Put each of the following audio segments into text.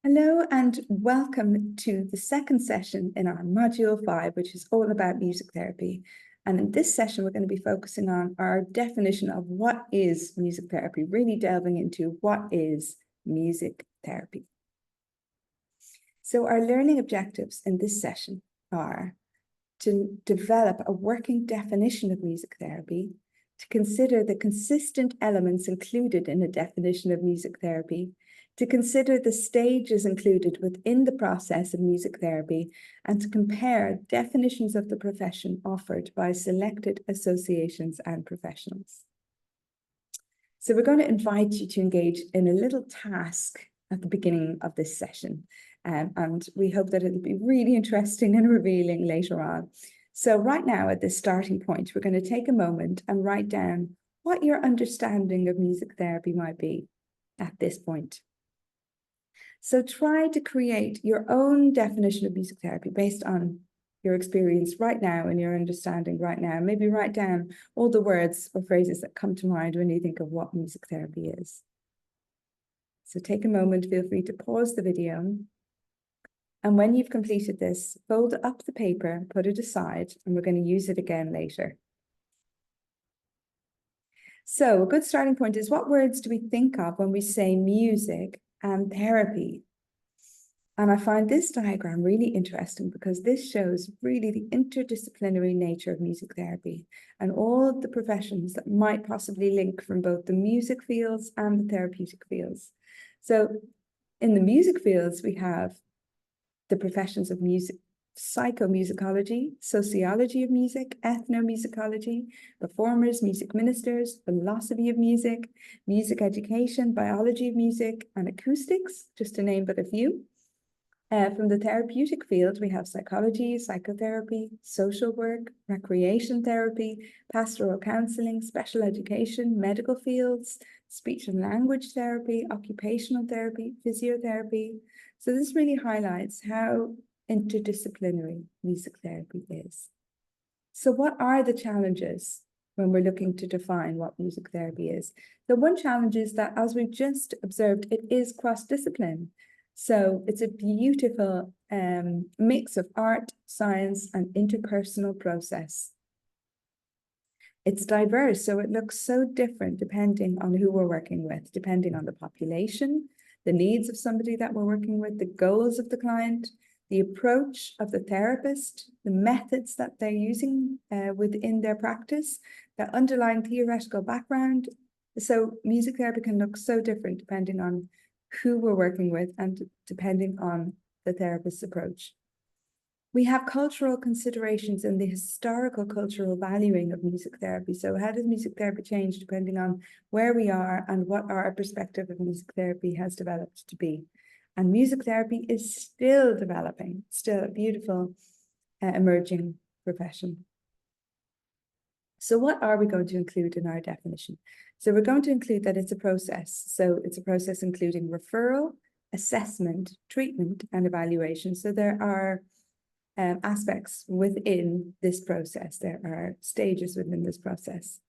Hello and welcome to the second session in our Module 5, which is all about music therapy. And in this session, we're going to be focusing on our definition of what is music therapy, really delving into what is music therapy. So our learning objectives in this session are to develop a working definition of music therapy, to consider the consistent elements included in a definition of music therapy, to consider the stages included within the process of music therapy, and to compare definitions of the profession offered by selected associations and professionals. So we're going to invite you to engage in a little task at the beginning of this session, and we hope that it'll be really interesting and revealing later on. So right now at this starting point, we're going to take a moment and write down what your understanding of music therapy might be at this point. So try to create your own definition of music therapy based on your experience right now and your understanding right now. Maybe write down all the words or phrases that come to mind when you think of what music therapy is. So take a moment, feel free to pause the video. And when you've completed this, fold up the paper, put it aside, and we're going to use it again later. So a good starting point is, what words do we think of when we say music and therapy? And I find this diagram really interesting because this shows really the interdisciplinary nature of music therapy and all the professions that might possibly link from both the music fields and the therapeutic fields. So in the music fields, we have the professions of music, psychomusicology, sociology of music, ethnomusicology, performers, music ministers, philosophy of music, music education, biology of music, and acoustics, just to name but a few. From the therapeutic field, we have psychology, psychotherapy, social work, recreation therapy, pastoral counselling, special education, medical fields, speech and language therapy, occupational therapy, physiotherapy. So this really highlights how interdisciplinary music therapy is. So what are the challenges when we're looking to define what music therapy is? The one challenge is that, as we've just observed, it is cross-discipline. So it's a beautiful mix of art, science, and interpersonal process. It's diverse, so it looks so different depending on who we're working with, depending on the population, the needs of somebody that we're working with, the goals of the client, the approach of the therapist, the methods that they're using within their practice, their underlying theoretical background. So music therapy can look so different depending on who we're working with and depending on the therapist's approach. We have cultural considerations and the historical cultural valuing of music therapy. So how does music therapy change depending on where we are and what our perspective of music therapy has developed to be? And music therapy is still developing, still a beautiful emerging profession. So what are we going to include in our definition? So we're going to include that it's a process. So it's a process including referral, assessment, treatment, and evaluation. So there are aspects within this process. There are stages within this process.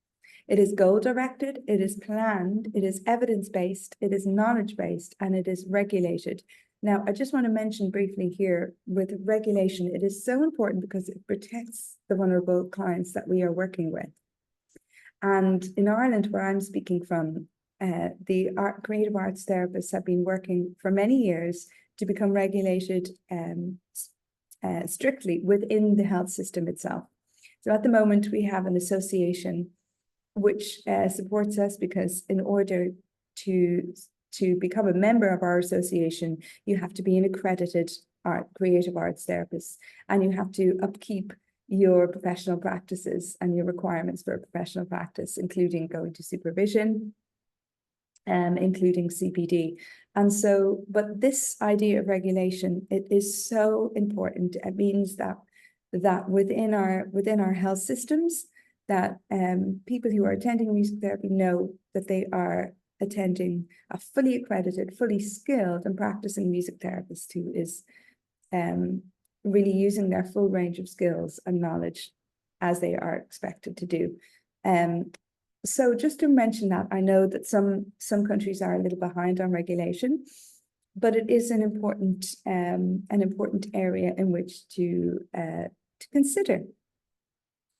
It is goal-directed, it is planned, it is evidence-based, it is knowledge-based, and it is regulated. Now, I just want to mention briefly here, with regulation, it is so important because it protects the vulnerable clients that we are working with. And in Ireland, where I'm speaking from, the creative arts therapists have been working for many years to become regulated strictly within the health system itself. So at the moment, we have an association which supports us, because in order to become a member of our association, you have to be an accredited creative arts therapist, and you have to upkeep your professional practices and your requirements for a professional practice, including going to supervision, including CPD. And so, but this idea of regulation, it is so important. It means that within our health systems, that people who are attending music therapy know that they are attending a fully accredited, fully skilled and practicing music therapist who is really using their full range of skills and knowledge as they are expected to do. So just to mention that, I know that some countries are a little behind on regulation, but it is an important area in which to consider.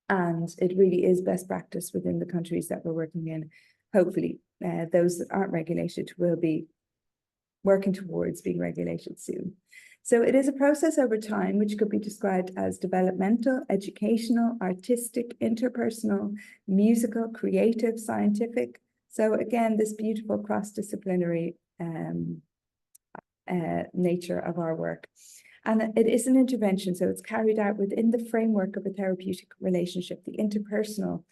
And it really is best practice within the countries that we're working in. Hopefully, those that aren't regulated will be working towards being regulated soon. So it is a process over time, which could be described as developmental, educational, artistic, interpersonal, musical, creative, scientific. So again, this beautiful cross-disciplinary nature of our work. And it is an intervention, so it's carried out within the framework of a therapeutic relationship. The interpersonal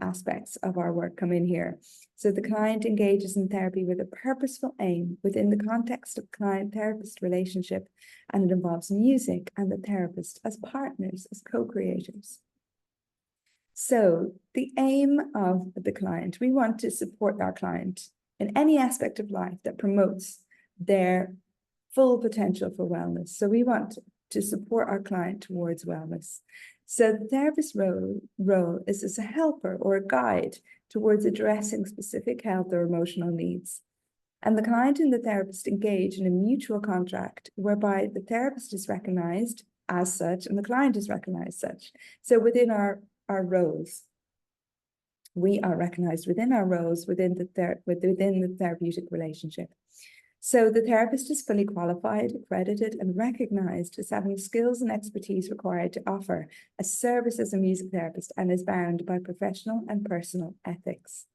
aspects of our work come in here. So the client engages in therapy with a purposeful aim within the context of client-therapist relationship, and it involves music and the therapist as partners, as co-creators. So the aim of the client, we want to support our client in any aspect of life that promotes their full potential for wellness. So we want to support our client towards wellness. So the therapist's role is as a helper or a guide towards addressing specific health or emotional needs. And the client and the therapist engage in a mutual contract whereby the therapist is recognized as such and the client is recognized as such. So within our roles, we are recognized within our roles within the therapeutic relationship. So the therapist is fully qualified, accredited, and recognized as having skills and expertise required to offer a service as a music therapist and is bound by professional and personal ethics.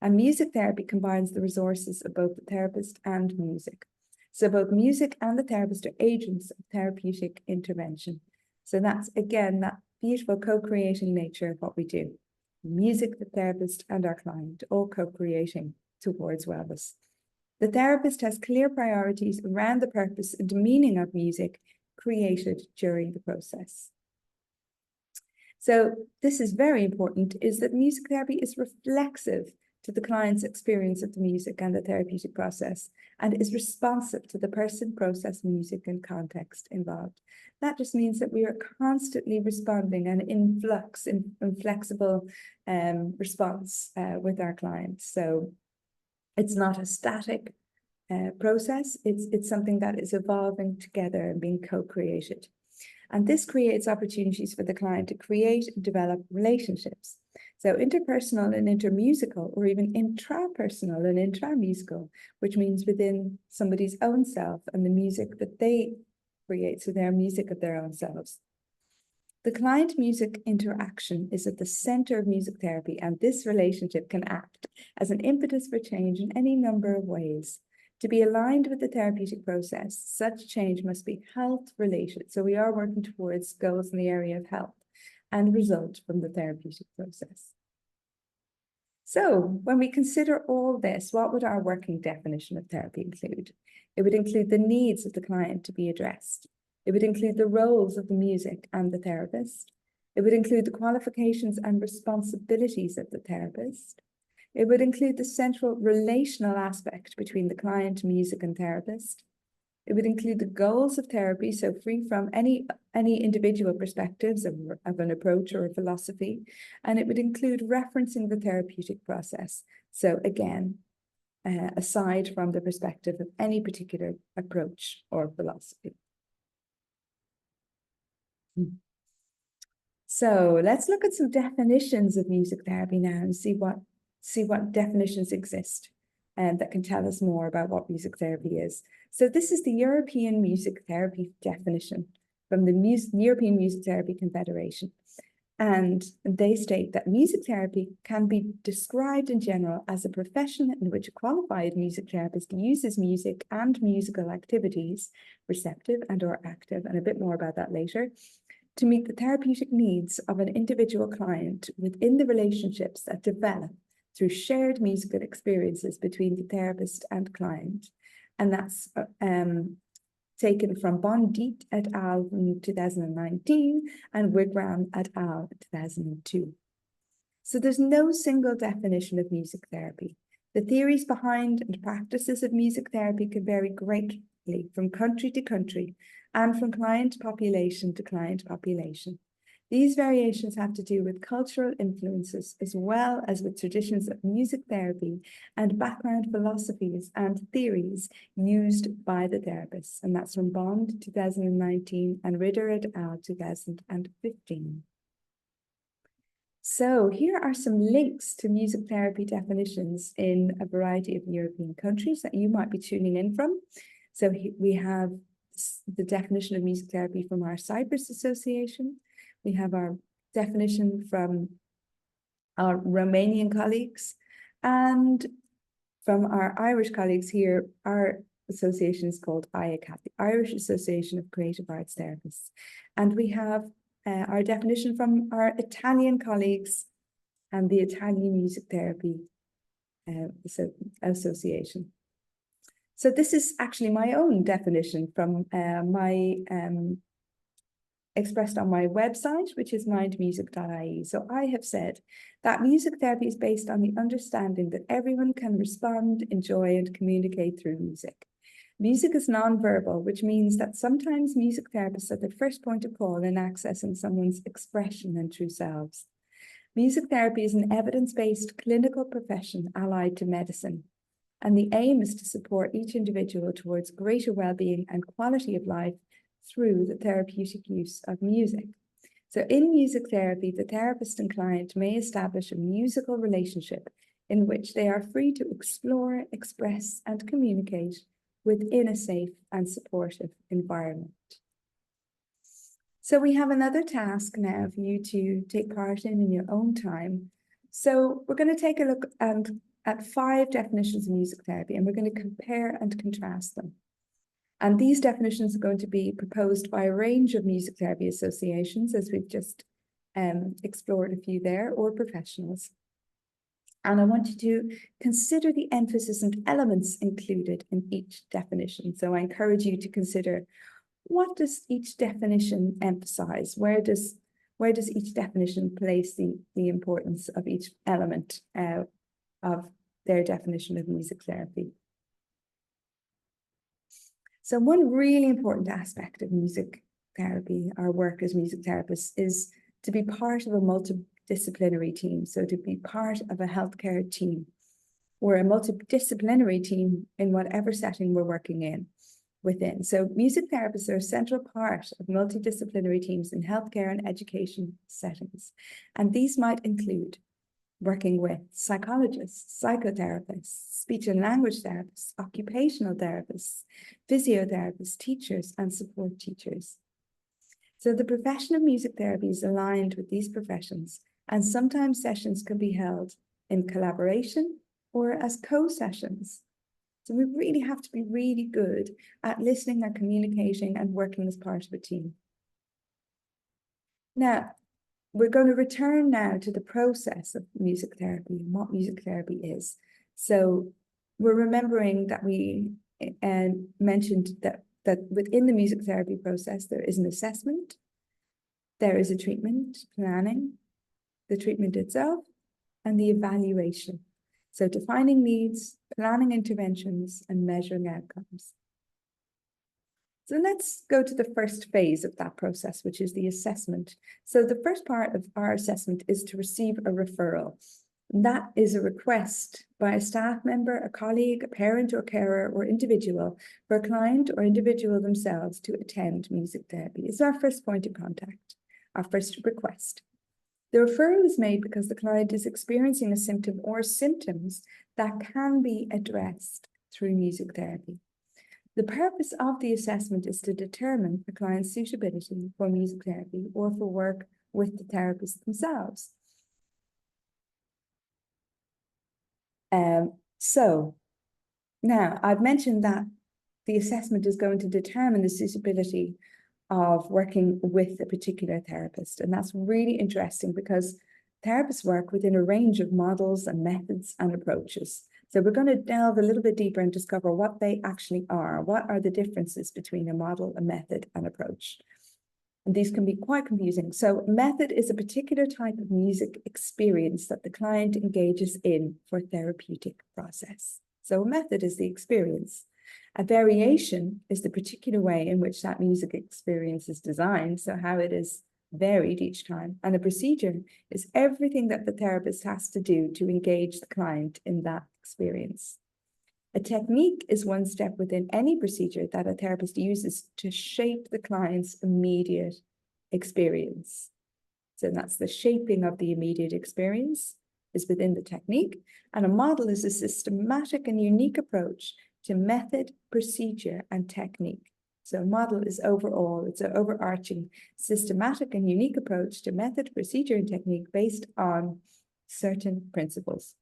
And music therapy combines the resources of both the therapist and music. So both music and the therapist are agents of therapeutic intervention. So that's, again, that beautiful co-creating nature of what we do. Music, the therapist, and our client, all co-creating towards wellness. The therapist has clear priorities around the purpose and meaning of music created during the process. So this is very important, is that music therapy is reflexive to the client's experience of the music and the therapeutic process, and is responsive to the person, process, music, and context involved. That just means that we are constantly responding and in flux, in flexible response with our clients. So it's not a static process. It's something that is evolving together and being co-created. And this creates opportunities for the client to create and develop relationships. So interpersonal and intermusical, or even intrapersonal and intramusical, which means within somebody's own self and the music that they create, so their music of their own selves. The client-music interaction is at the center of music therapy, and this relationship can act as an impetus for change in any number of ways. To be aligned with the therapeutic process, such change must be health-related. So we are working towards goals in the area of health and result from the therapeutic process. So when we consider all this, what would our working definition of therapy include? It would include the needs of the client to be addressed. It would include the roles of the music and the therapist. It would include the qualifications and responsibilities of the therapist. It would include the central relational aspect between the client, music, and therapist. It would include the goals of therapy, so free from any individual perspectives of an approach or a philosophy. And it would include referencing the therapeutic process. So again, aside from the perspective of any particular approach or philosophy. So let's look at some definitions of music therapy now and see what definitions exist and that can tell us more about what music therapy is. So this is the European Music Therapy definition from the European Music Therapy Confederation. And they state that music therapy can be described in general as a profession in which a qualified music therapist uses music and musical activities, receptive and or active, and a bit more about that later, to meet the therapeutic needs of an individual client within the relationships that develop through shared musical experiences between the therapist and client. And that's taken from Bondit et al. In 2019 and Wigram et al. in 2002. So there's no single definition of music therapy. The theories behind and practices of music therapy can vary greatly from country to country and from client population to client population. These variations have to do with cultural influences as well as with traditions of music therapy and background philosophies and theories used by the therapists. And that's from Bond 2019 and Ritter et al. 2015. So here are some links to music therapy definitions in a variety of European countries that you might be tuning in from. So we have the definition of music therapy from our Cyprus Association. We have our definition from our Romanian colleagues, and from our Irish colleagues here, our association is called IACAT, the Irish Association of Creative Arts Therapists. And we have our definition from our Italian colleagues and the Italian Music Therapy Association. So this is actually my own definition from expressed on my website, which is mindmusic.ie. So I have said that music therapy is based on the understanding that everyone can respond, enjoy, and communicate through music. Music is nonverbal, which means that sometimes music therapists are the first point of call in accessing someone's expression and true selves. Music therapy is an evidence-based clinical profession allied to medicine, and the aim is to support each individual towards greater well-being and quality of life through the therapeutic use of music. So in music therapy, the therapist and client may establish a musical relationship in which they are free to explore, express, and communicate within a safe and supportive environment. So we have another task now for you to take part in your own time. So we're going to take a look at 5 definitions of music therapy, and we're going to compare and contrast them. And these definitions are going to be proposed by a range of music therapy associations, as we've just explored a few there, or professionals. And I want you to consider the emphasis and elements included in each definition. So I encourage you to consider, what does each definition emphasize? Where does each definition place the importance of each element of their definition of music therapy? So one really important aspect of music therapy, our work as music therapists, is to be part of a multidisciplinary team. So to be part of a healthcare team or a multidisciplinary team in whatever setting we're working within. So music therapists are a central part of multidisciplinary teams in healthcare and education settings. And these might include working with psychologists, psychotherapists, speech and language therapists, occupational therapists, physiotherapists, teachers, and support teachers. So the profession of music therapy is aligned with these professions, and sometimes sessions can be held in collaboration or as co-sessions. So we really have to be really good at listening and communicating and working as part of a team. Now, we're going to return now to the process of music therapy and what music therapy is. So we're remembering that we mentioned that within the music therapy process, there is an assessment, there is a treatment planning, the treatment itself, and the evaluation. So defining needs, planning interventions, and measuring outcomes. So let's go to the first phase of that process, which is the assessment. So the first part of our assessment is to receive a referral. And that is a request by a staff member, a colleague, a parent or carer or individual for a client or individual themselves to attend music therapy. It's our first point of contact, our first request. The referral is made because the client is experiencing a symptom or symptoms that can be addressed through music therapy. The purpose of the assessment is to determine the client's suitability for music therapy or for work with the therapist themselves. So now I've mentioned that the assessment is going to determine the suitability of working with a particular therapist. And that's really interesting because therapists work within a range of models and methods and approaches. So we're going to delve a little bit deeper and discover what they actually are. What are the differences between a model, a method, and approach? And these can be quite confusing. So method is a particular type of music experience that the client engages in for therapeutic process. So a method is the experience. A variation is the particular way in which that music experience is designed, so how it is varied each time, and a procedure is everything that the therapist has to do to engage the client in that experience. A technique is one step within any procedure that a therapist uses to shape the client's immediate experience. So that's the shaping of the immediate experience is within the technique, and a model is a systematic and unique approach to method, procedure, and technique. So a model is overall, it's an overarching, systematic and unique approach to method, procedure, and technique based on certain principles.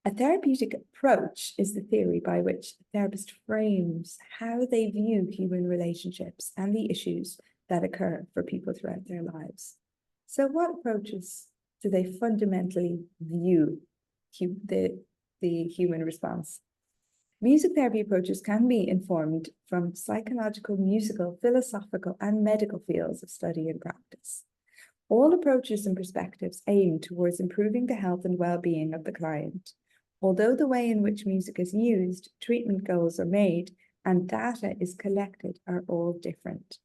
A therapeutic approach is the theory by which a therapist frames how they view human relationships and the issues that occur for people throughout their lives. So what approaches do they fundamentally view the human response? Music therapy approaches can be informed from psychological, musical, philosophical, and medical fields of study and practice. All approaches and perspectives aim towards improving the health and well-being of the client. Although the way in which music is used, treatment goals are made, and data is collected are all different.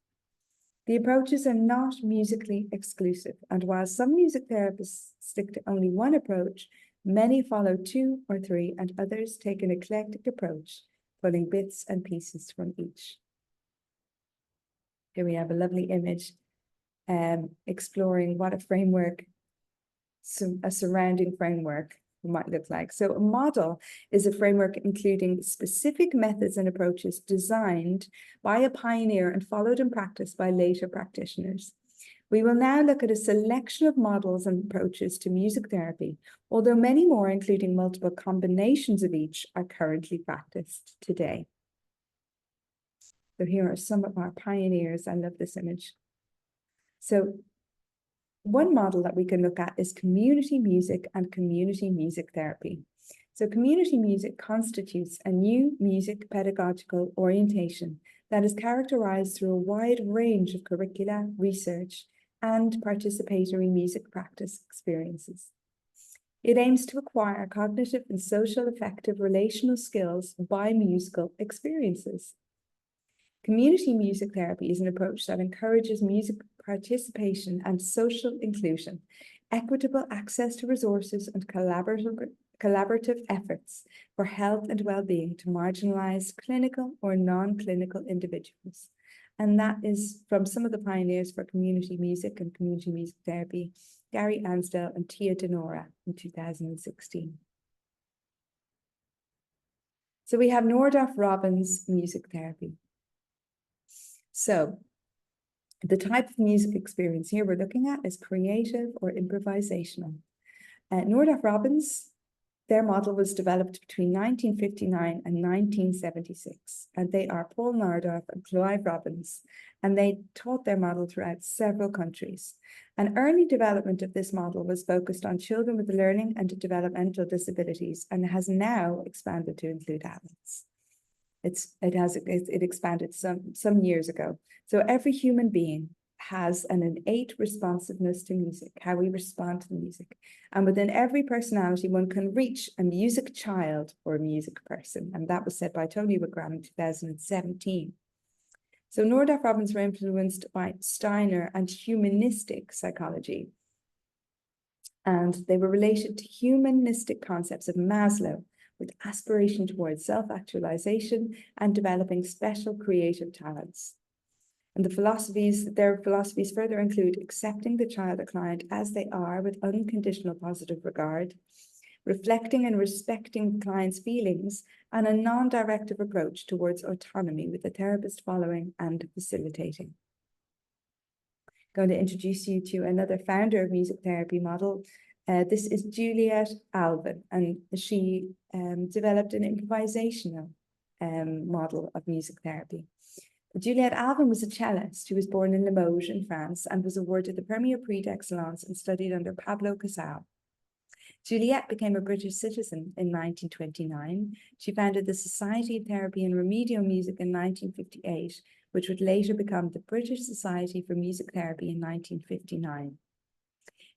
The approaches are not musically exclusive, and while some music therapists stick to only one approach, many follow 2 or 3, and others take an eclectic approach, pulling bits and pieces from each. Here we have a lovely image exploring what a framework, a surrounding framework might look like. So a model is a framework including specific methods and approaches designed by a pioneer and followed in practice by later practitioners. We will now look at a selection of models and approaches to music therapy, although many more, including multiple combinations of each, are currently practiced today. So here are some of our pioneers. I love this image. So one model that we can look at is community music and community music therapy. So community music constitutes a new music pedagogical orientation that is characterized through a wide range of curricula, research, and participatory music practice experiences. It aims to acquire cognitive and social affective relational skills by musical experiences. Community music therapy is an approach that encourages music participation and social inclusion, equitable access to resources, and collaborative efforts for health and well-being to marginalized clinical or non-clinical individuals. And that is from some of the pioneers for community music and community music therapy, Gary Ansdell and Tia Denora in 2016. So we have Nordhoff-Robbins music therapy. So the type of music experience here we're looking at is creative or improvisational. Nordhoff-Robbins, their model was developed between 1959 and 1976, and they are Paul Nordhoff and Clive Robbins, and they taught their model throughout several countries. An early development of this model was focused on children with learning and developmental disabilities, and has now expanded to include adults. It expanded some years ago. So every human being has an innate responsiveness to music, how we respond to the music. And within every personality, one can reach a music child or a music person. And that was said by Tony Wigram in 2017. So Nordhoff-Robbins were influenced by Steiner and humanistic psychology. And they were related to humanistic concepts of Maslow, with aspiration towards self-actualization and developing special creative talents. And their philosophies further include accepting the child or client as they are with unconditional positive regard, reflecting and respecting the client's feelings, and a non-directive approach towards autonomy with the therapist following and facilitating. I'm going to introduce you to another founder of music therapy model. This is Juliet Alvin, and she developed an improvisational model of music therapy. Juliet Alvin was a cellist who was born in Limoges in France and was awarded the Premier Prix d'Excellence and studied under Pablo Casal. Juliet became a British citizen in 1929. She founded the Society of Therapy and Remedial Music in 1958, which would later become the British Society for Music Therapy in 1959.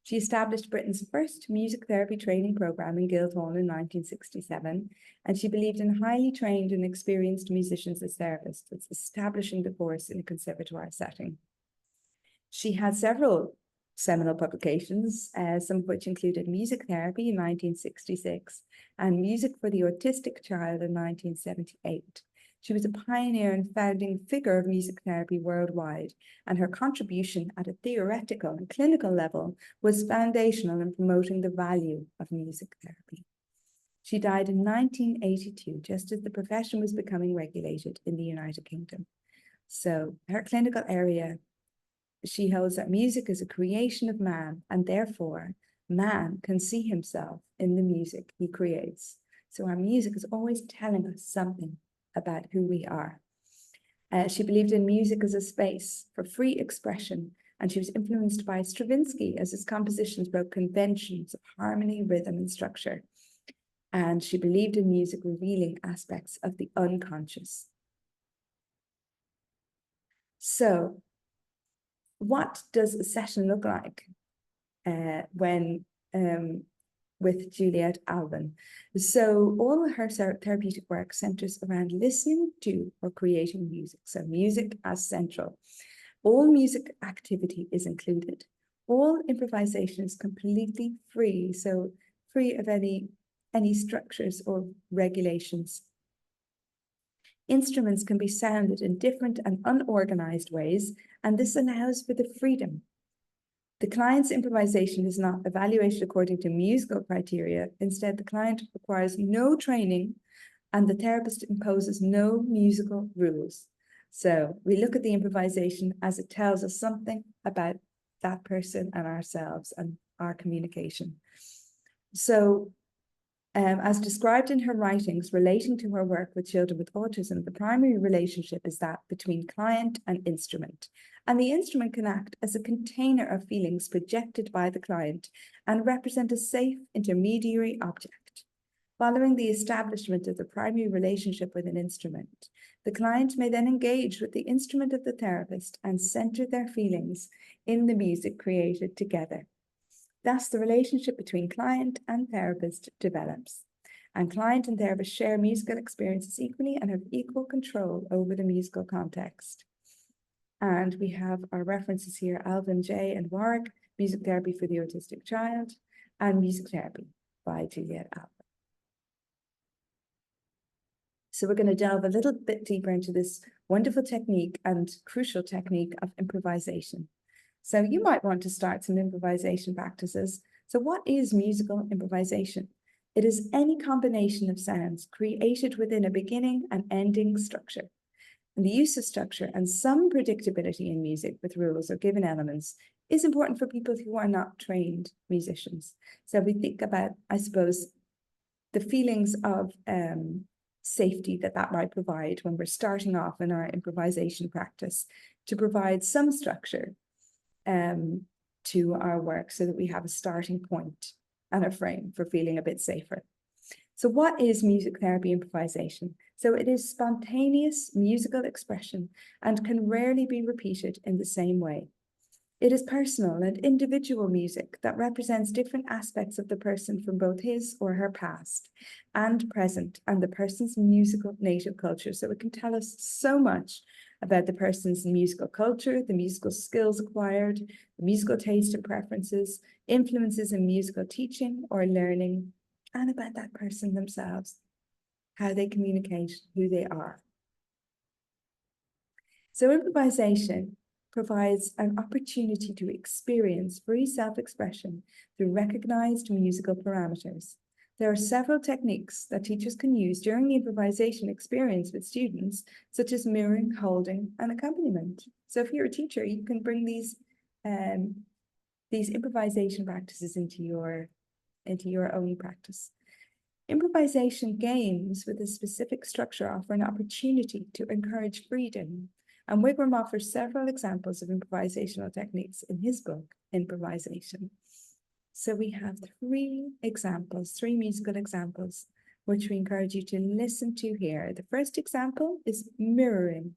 She established Britain's first music therapy training program in Guildhall in 1967, and she believed in highly trained and experienced musicians as therapists, establishing the course in a conservatoire setting. She had several seminal publications, some of which included Music Therapy in 1966 and Music for the Autistic Child in 1978. She was a pioneer and founding figure of music therapy worldwide, and her contribution at a theoretical and clinical level was foundational in promoting the value of music therapy. She died in 1982, just as the profession was becoming regulated in the United Kingdom. So her clinical area, she holds that music is a creation of man, and therefore man can see himself in the music he creates. So our music is always telling us something about who we are. She believed in music as a space for free expression, and she was influenced by Stravinsky as his compositions broke conventions of harmony, rhythm, and structure. And she believed in music revealing aspects of the unconscious. So, what does a session look like with Juliet Alban? So all of her therapeutic work centers around listening to or creating music. So music as central. All music activity is included. All improvisation is completely free, so free of any structures or regulations. Instruments can be sounded in different and unorganized ways, and this allows for the freedom. The client's improvisation is not evaluated according to musical criteria. Instead, the client requires no training and the therapist imposes no musical rules. So we look at the improvisation as it tells us something about that person and ourselves and our communication. So as described in her writings relating to her work with children with autism, the primary relationship is that between client and instrument. And the instrument can act as a container of feelings projected by the client and represent a safe intermediary object. Following the establishment of the primary relationship with an instrument, the client may then engage with the instrument of the therapist and center their feelings in the music created together. Thus, the relationship between client and therapist develops, and client and therapist share musical experiences equally and have equal control over the musical context. And we have our references here, Alvin J. and Warwick, Music Therapy for the Autistic Child, and Music Therapy by Juliet Alban. So we're going to delve a little bit deeper into this wonderful technique and crucial technique of improvisation. So you might want to start some improvisation practices. So what is musical improvisation? It is any combination of sounds created within a beginning and ending structure. And the use of structure and some predictability in music with rules or given elements is important for people who are not trained musicians. So we think about, I suppose, the feelings of safety that might provide when we're starting off in our improvisation practice, to provide some structure to our work so that we have a starting point and a frame for feeling a bit safer. So what is music therapy improvisation? So it is spontaneous musical expression and can rarely be repeated in the same way. It is personal and individual music that represents different aspects of the person from both his or her past and present and the person's musical native culture. So it can tell us so much about the person's musical culture, the musical skills acquired, the musical taste and preferences, influences in musical teaching or learning, and about that person themselves, how they communicate who they are. So improvisation provides an opportunity to experience free self-expression through recognized musical parameters. There are several techniques that teachers can use during the improvisation experience with students, such as mirroring, holding, and accompaniment. So if you're a teacher, you can bring these improvisation practices into your own practice. Improvisation games with a specific structure offer an opportunity to encourage freedom. And Wigram offers several examples of improvisational techniques in his book, Improvisation. So we have three musical examples, which we encourage you to listen to here. The first example is mirroring.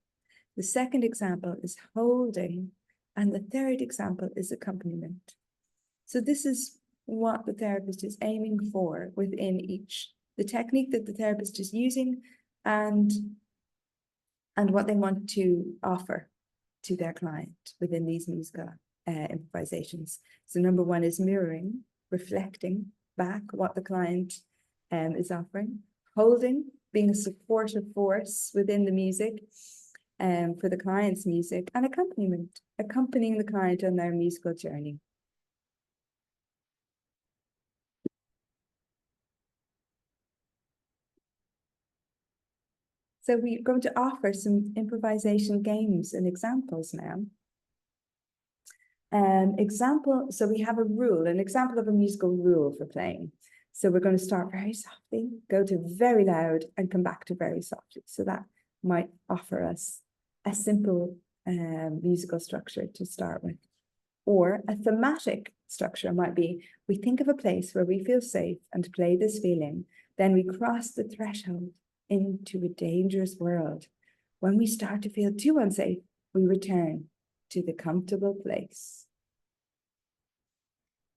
The second example is holding. And the third example is accompaniment. So this is what the therapist is aiming for within each, the technique that the therapist is using and what they want to offer to their client within these musical improvisations. So number one is mirroring, reflecting back what the client is offering, holding, being a supportive force within the music for the client's music, and accompaniment, accompanying the client on their musical journey. So we're going to offer some improvisation games and examples now. So we have a rule, an example of a musical rule for playing. So we're going to start very softly, go to very loud, and come back to very softly. So that might offer us a simple musical structure to start with. Or a thematic structure might be, we think of a place where we feel safe and play this feeling, then we cross the threshold into a dangerous world. When we start to feel too unsafe, we return to the comfortable place.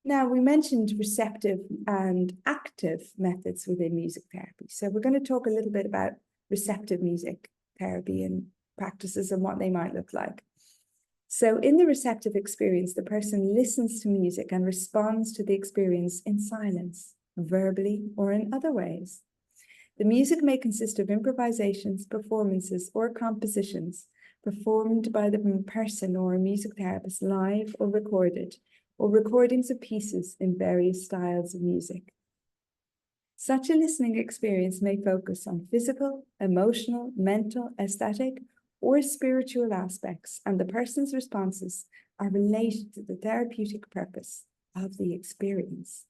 Now, we mentioned receptive and active methods within music therapy. So we're going to talk a little bit about receptive music therapy and practices and what they might look like. So in the receptive experience, the person listens to music and responds to the experience in silence, verbally or in other ways. The music may consist of improvisations, performances, or compositions performed by the person or a music therapist live or recordings of pieces in various styles of music. Such a listening experience may focus on physical, emotional, mental, aesthetic, or spiritual aspects, and the person's responses are related to the therapeutic purpose of the experience.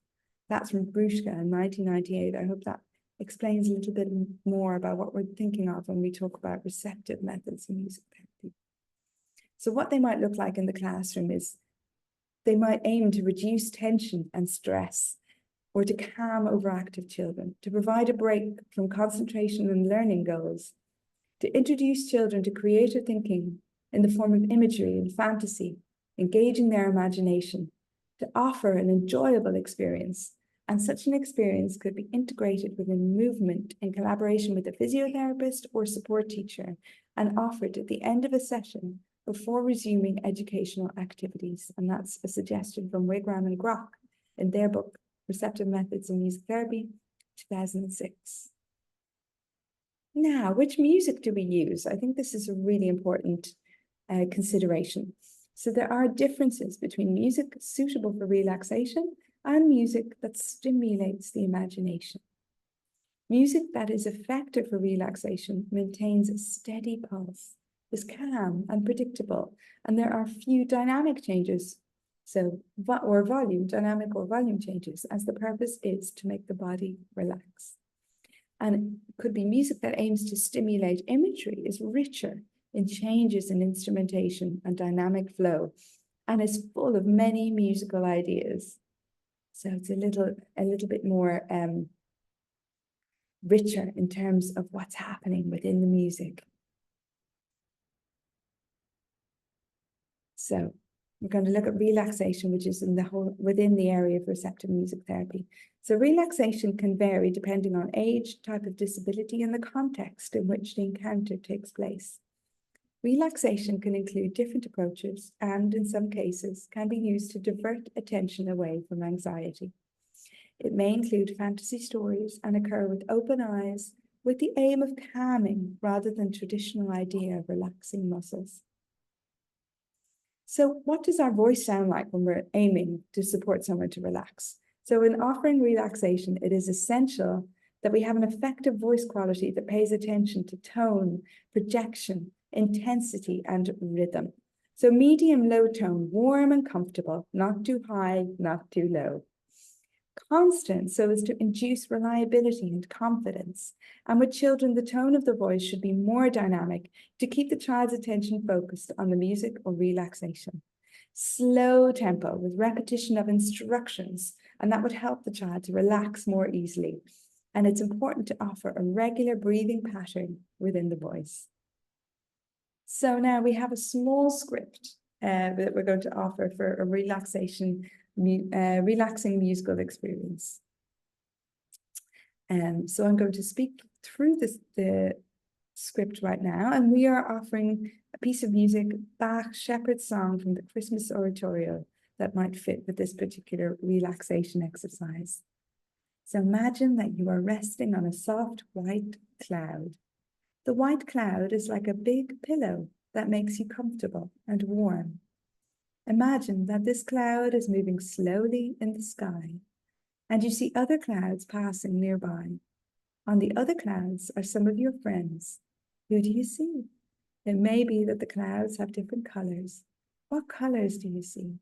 That's from Bruschka in 1998. I hope that explains a little bit more about what we're thinking of when we talk about receptive methods in music therapy. So what they might look like in the classroom is they might aim to reduce tension and stress, or to calm overactive children, to provide a break from concentration and learning goals, to introduce children to creative thinking in the form of imagery and fantasy, engaging their imagination, to offer an enjoyable experience. And such an experience could be integrated within movement in collaboration with a physiotherapist or support teacher and offered at the end of a session before resuming educational activities. And that's a suggestion from Wigram and Grock in their book, Receptive Methods in Music Therapy, 2006. Now, which music do we use? I think this is a really important consideration. So there are differences between music suitable for relaxation and music that stimulates the imagination. Music that is effective for relaxation maintains a steady pulse, is calm and predictable, and there are few dynamic changes, dynamic or volume changes, as the purpose is to make the body relax. And it could be music that aims to stimulate imagery, is richer in changes in instrumentation and dynamic flow, and is full of many musical ideas. So it's a little bit more richer in terms of what's happening within the music. So we're going to look at relaxation, which is within the area of receptive music therapy. So relaxation can vary depending on age, type of disability, and the context in which the encounter takes place. Relaxation can include different approaches and, in some cases, can be used to divert attention away from anxiety. It may include fantasy stories and occur with open eyes, with the aim of calming rather than traditional idea of relaxing muscles. So what does our voice sound like when we're aiming to support someone to relax? So in offering relaxation, it is essential that we have an effective voice quality that pays attention to tone, projection, intensity, and rhythm. So medium low tone, warm and comfortable, not too high, not too low. Constant, so as to induce reliability and confidence. And with children, the tone of the voice should be more dynamic to keep the child's attention focused on the music or relaxation. Slow tempo with repetition of instructions, and that would help the child to relax more easily. And it's important to offer a regular breathing pattern within the voice. So now we have a small script that we're going to offer for a relaxing musical experience. So I'm going to speak through the script right now, and we are offering a piece of music, Bach's Shepherd's Song from the Christmas Oratorio, that might fit with this particular relaxation exercise. So imagine that you are resting on a soft white cloud. The white cloud is like a big pillow that makes you comfortable and warm. Imagine that this cloud is moving slowly in the sky, and you see other clouds passing nearby. On the other clouds are some of your friends. Who do you see? It may be that the clouds have different colors. What colors do you see?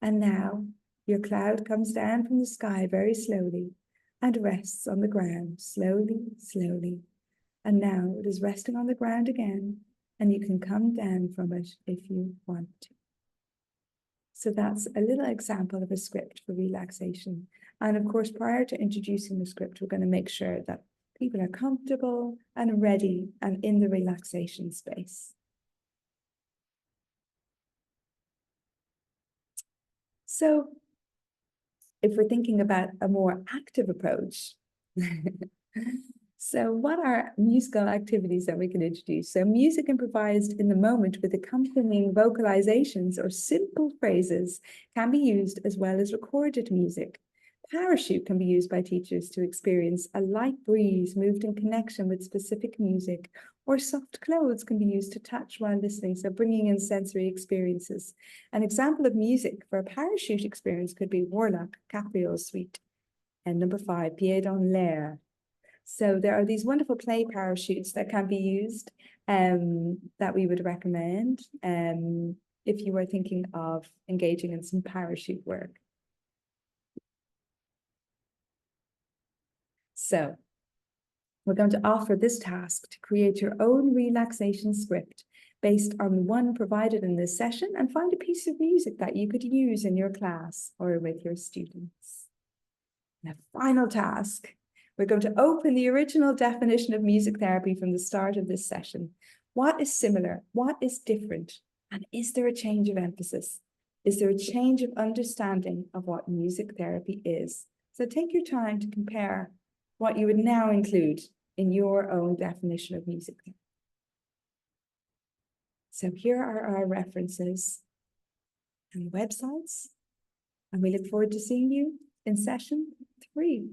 And now your cloud comes down from the sky very slowly and rests on the ground slowly, slowly. And now it is resting on the ground again, and you can come down from it if you want to. So that's a little example of a script for relaxation. And of course, prior to introducing the script, we're going to make sure that people are comfortable and ready and in the relaxation space. So if we're thinking about a more active approach, so what are musical activities that we can introduce? So music improvised in the moment with accompanying vocalizations or simple phrases can be used as well as recorded music. Parachute can be used by teachers to experience a light breeze moved in connection with specific music, or soft clothes can be used to touch while listening, so bringing in sensory experiences. An example of music for a parachute experience could be Warlock, Caprio's Suite, and number 5, Pied en l'air. So there are these wonderful play parachutes that can be used that we would recommend if you were thinking of engaging in some parachute work. So we're going to offer this task to create your own relaxation script based on the one provided in this session, and find a piece of music that you could use in your class or with your students. And a final task, we're going to open the original definition of music therapy from the start of this session. What is similar? What is different? And is there a change of emphasis? Is there a change of understanding of what music therapy is? So take your time to compare what you would now include in your own definition of music therapy. So here are our references and websites, and we look forward to seeing you in session 3.